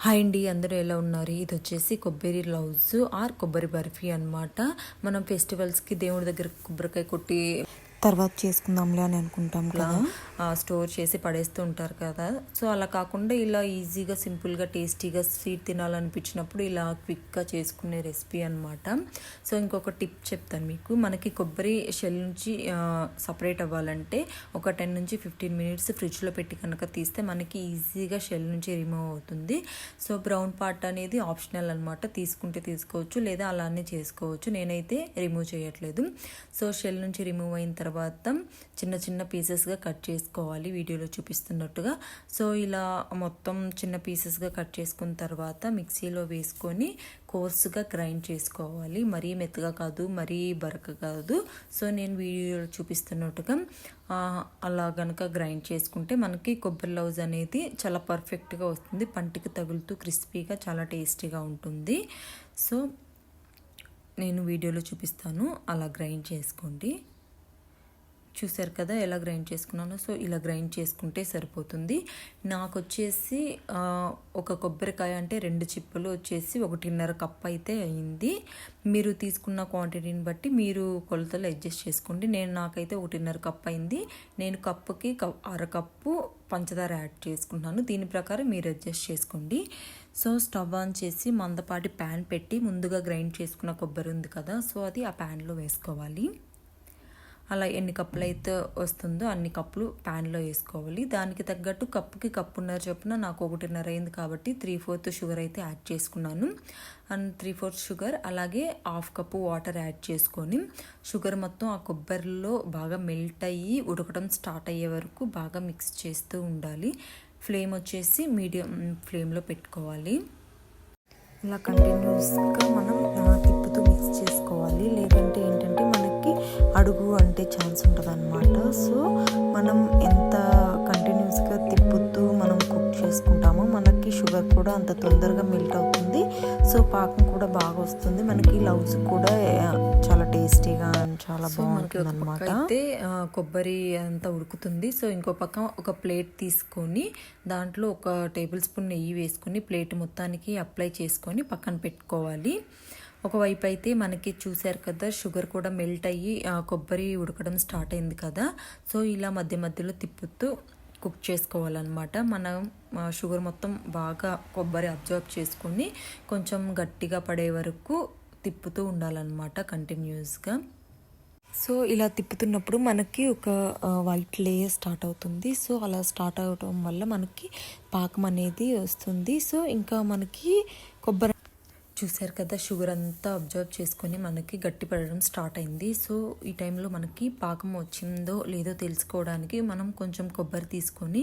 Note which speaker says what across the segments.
Speaker 1: Hi అండి, అందరూ ఎలా ఉన్నారు? ఇది వచ్చేసి కొబ్బరి లౌజ్ ఆర్ కొబ్బరి బర్ఫీ అన్నమాట. మనం ఫెస్టివల్స్కి దేవుడి దగ్గర కొబ్బరికాయ కొట్టి
Speaker 2: తర్వాత చేసుకుందాంలే అని అనుకుంటాం కదా.
Speaker 1: స్టోర్ చేసి పడేస్తూ ఉంటారు కదా. సో అలా కాకుండా ఇలా ఈజీగా సింపుల్గా టేస్టీగా స్వీట్ తినాలనిపించినప్పుడు ఇలా క్విక్గా చేసుకునే రెసిపీ అనమాట. సో ఇంకొక టిప్ చెప్తాను మీకు. మనకి కొబ్బరి షెల్ నుంచి సపరేట్ అవ్వాలంటే ఒక 10 నుంచి 15 మినిట్స్ ఫ్రిడ్జ్లో పెట్టి కనుక తీస్తే మనకి ఈజీగా షెల్ నుంచి రిమూవ్ అవుతుంది. సో బ్రౌన్ పార్ట్ అనేది ఆప్షనల్ అనమాట. తీసుకుంటే తీసుకోవచ్చు, లేదా అలానే చేసుకోవచ్చు. నేనైతే రిమూవ్ చేయట్లేదు. సో షెల్ నుంచి రిమూవ్ అయిన తర్వాత చిన్న చిన్న పీసెస్గా కట్ చేసుకోవాలి, వీడియోలో చూపిస్తున్నట్టుగా. సో ఇలా మొత్తం చిన్న పీసెస్గా కట్ చేసుకున్న తర్వాత మిక్సీలో వేసుకొని కోర్సుగా గ్రైండ్ చేసుకోవాలి. మరీ మెత్తగా కాదు, మరీ బరక కాదు. సో నేను వీడియోలో చూపిస్తున్నట్టుగా అలా కనుక గ్రైండ్ చేసుకుంటే మనకి కొబ్బరి లౌజ్ అనేది చాలా పర్ఫెక్ట్గా వస్తుంది. పంటికి తగులుతూ క్రిస్పీగా చాలా టేస్టీగా ఉంటుంది. సో నేను వీడియోలో చూపిస్తాను, అలా గ్రైండ్ చేసుకోండి. చూసారు కదా ఎలా గ్రైండ్ చేసుకున్నానో. సో ఇలా గ్రైండ్ చేసుకుంటే సరిపోతుంది. నాకు వచ్చేసి ఒక కొబ్బరికాయ అంటే 2 చిప్పలు వచ్చేసి 1.5 కప్ అయితే అయింది. మీరు తీసుకున్న క్వాంటిటీని బట్టి మీరు కొలతలు అడ్జస్ట్ చేసుకోండి. నాకైతే 1.5 కప్ అయింది. నేను కప్పుకి అరకప్పు పంచదార యాడ్ చేసుకుంటున్నాను. దీని ప్రకారం మీరు అడ్జస్ట్ చేసుకోండి. సో స్టవ్ ఆన్ చేసి మందపాటి ప్యాన్ పెట్టి ముందుగా గ్రైండ్ చేసుకున్న కొబ్బరి ఉంది కదా, సో అది ఆ ప్యాన్లో వేసుకోవాలి. అలా ఎన్ని కప్పులు అయితే వస్తుందో అన్ని కప్పులు ప్యాన్లో వేసుకోవాలి. దానికి తగ్గట్టు కప్పుకి కప్పున్నర చొప్పున నాకు 1.5 అయింది కాబట్టి 3/4 షుగర్ అయితే యాడ్ చేసుకున్నాను. అండ్ 3/4 షుగర్, అలాగే 1/2 కప్పు వాటర్ యాడ్ చేసుకొని షుగర్ మొత్తం ఆ కొబ్బరిలో బాగా మెల్ట్ అయ్యి ఉడకడం స్టార్ట్ అయ్యే వరకు బాగా మిక్స్ చేస్తూ ఉండాలి. ఫ్లేమ్ వచ్చేసి మీడియం ఫ్లేమ్లో పెట్టుకోవాలి.
Speaker 2: ఇలా కంటిన్యూస్గా మనం తిప్పుతూ మిక్స్ చేసుకోవాలి, లేదంటే ఏంటంటే మనకి అడుగు అంటే ఛాన్స్ ఉంటుంది అనమాట. సో మనం ఎంత కంటిన్యూస్గా తిప్పుతూ మనం కుక్ చేసుకుంటామో మనకి షుగర్ కూడా అంత తొందరగా మెల్ట్ అవుతుంది. సో పాకం కూడా బాగా వస్తుంది. మనకి లౌజ్ కూడా చాలా టేస్టీగా చాలా బాగుంటుంది అనమాట.
Speaker 1: అయితే కొబ్బరి అంతా ఉడుకుతుంది. సో ఇంకో పక్క ఒక ప్లేట్ తీసుకొని దాంట్లో ఒక టేబుల్ స్పూన్ నెయ్యి వేసుకొని ప్లేట్ మొత్తానికి అప్లై చేసుకొని పక్కన పెట్టుకోవాలి. ఒకవైపు అయితే మనకి చూసారు కదా షుగర్ కూడా మెల్ట్ అయ్యి కొబ్బరి ఉడకడం స్టార్ట్ అయింది కదా. సో ఇలా మధ్య మధ్యలో తిప్పుతూ కుక్ చేసుకోవాలన్నమాట. మనం షుగర్ మొత్తం బాగా కొబ్బరి అబ్జర్వ్ చేసుకొని కొంచెం గట్టిగా పడే వరకు తిప్పుతూ ఉండాలన్నమాట కంటిన్యూస్గా.
Speaker 2: సో ఇలా తిప్పుతున్నప్పుడు మనకి ఒక వైట్ లేయర్ స్టార్ట్ అవుతుంది. సో అలా స్టార్ట్ అవడం వల్ల మనకి పాకం అనేది వస్తుంది. సో ఇంకా మనకి కొబ్బరి
Speaker 1: చూసారు కదా షుగర్ అంతా అబ్జర్వ్ చేసుకొని మనకి గట్టి పడడం స్టార్ట్ అయింది. సో ఈ టైంలో మనకి పాకం వచ్చిందో లేదో తెలుసుకోవడానికి మనం కొంచెం కొబ్బరి తీసుకొని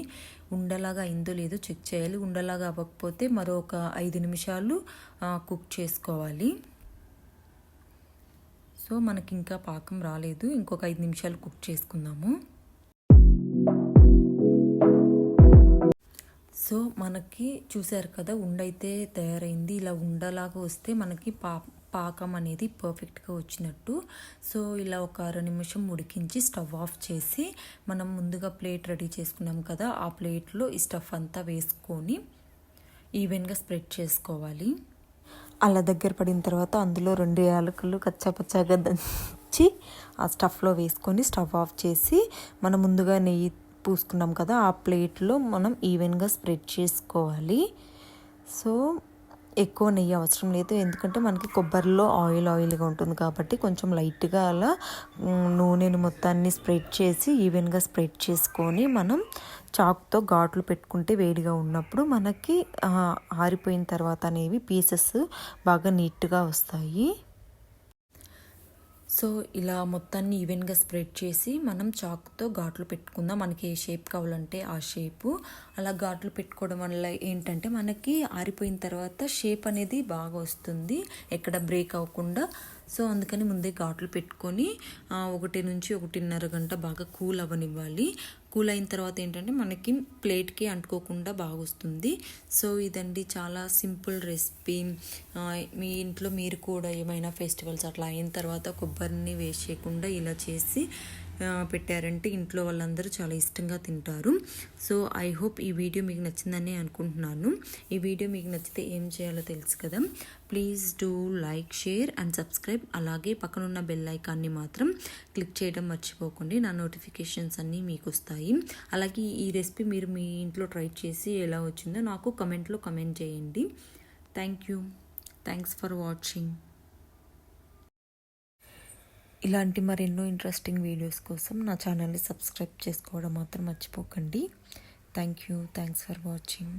Speaker 1: ఉండలాగా అయిందో లేదో చెక్ చేయాలి. ఉండలాగా అవ్వకపోతే మరొక 5 నిమిషాలు కుక్ చేసుకోవాలి. సో మనకి ఇంకా పాకం రాలేదు, ఇంకొక 5 నిమిషాలు కుక్ చేసుకుందాము. సో మనకి చూసారు కదా ఉండైతే తయారైంది. ఇలా ఉండలాగా వస్తే మనకి పాకం అనేది పర్ఫెక్ట్గా వచ్చినట్టు. సో ఇలా ఒక 1/2 నిమిషం ఉడికించి స్టవ్ ఆఫ్ చేసి మనం ముందుగా ప్లేట్ రెడీ చేసుకున్నాం కదా, ఆ ప్లేట్లో ఈ స్టఫ్ అంతా వేసుకొని ఈవెన్గా స్ప్రెడ్ చేసుకోవాలి.
Speaker 2: అలా దగ్గర పడిన తర్వాత అందులో 2 యాలకులు కచ్చాపచ్చాగా దంచి ఆ స్టఫ్లో వేసుకొని స్టవ్ ఆఫ్ చేసి మనం ముందుగా నెయ్యి పూసుకున్నాం కదా ఆ ప్లేట్లో మనం ఈవెన్గా స్ప్రెడ్ చేసుకోవాలి. సో ఎక్కువ నెయ్యి అవసరం లేదు, ఎందుకంటే మనకి కొబ్బరిలో ఆయిల్గా ఉంటుంది కాబట్టి కొంచెం లైట్గా అలా నూనెని మొత్తాన్ని స్ప్రెడ్ చేసి ఈవెన్గా స్ప్రెడ్ చేసుకొని మనం చాకుతో ఘాట్లు పెట్టుకుంటే వేడిగా ఉన్నప్పుడు మనకి ఆరిపోయిన తర్వాత అనేవి పీసెస్ బాగా నీట్గా వస్తాయి.
Speaker 1: సో ఇలా మొత్తాన్ని ఈవెన్గా స్ప్రెడ్ చేసి మనం చాకుతో ఘాట్లు పెట్టుకుందాం. మనకి ఏ షేప్ కావాలంటే ఆ షేపు. అలా ఘాట్లు పెట్టుకోవడం వల్ల ఏంటంటే మనకి ఆరిపోయిన తర్వాత షేప్ అనేది బాగా వస్తుంది, ఎక్కడ బ్రేక్ అవ్వకుండా. సో అందుకని ముందే ఘాట్లు పెట్టుకొని 1 నుంచి 1.5 గంట బాగా కూల్ అవ్వనివ్వాలి. కూల్ అయిన తర్వాత ఏంటంటే మనకి ప్లేట్కి అంటుకోకుండా బాగా వస్తుంది. సో ఇదండి చాలా సింపుల్ రెసిపీ. మీ ఇంట్లో మీరు కూడా ఏమైనా ఫెస్టివల్స్ అట్లా అయిన తర్వాత కొబ్బరిని వేస్ట్ చేయకుండా ఇలా చేసి పెట్టారంటే ఇంట్లో వాళ్ళందరూ చాలా ఇష్టంగా తింటారు. సో ఐ హోప్ ఈ వీడియో మీకు నచ్చిందని అనుకుంటున్నాను. ఈ వీడియో మీకు నచ్చితే ఏం చేయాలో తెలుసు కదా, please do like, share and subscribe. అలాగే పక్కనున్న బెల్ ఐకాన్ని మాత్రం క్లిక్ చేయడం మర్చిపోకండి. నా నోటిఫికేషన్స్ అన్నీ మీకు వస్తాయి. అలాగే ఈ రెసిపీ మీరు మీ ఇంట్లో ట్రై చేసి ఎలా వచ్చిందో నాకు కమెంట్లో కమెంట్ చేయండి. Thanks for watching.
Speaker 2: ఇలాంటి మరెన్నో ఇంట్రెస్టింగ్ వీడియోస్ కోసం నా ఛానల్ని సబ్స్క్రైబ్ చేసుకోవడం మాత్రం మర్చిపోకండి. Thanks for watching.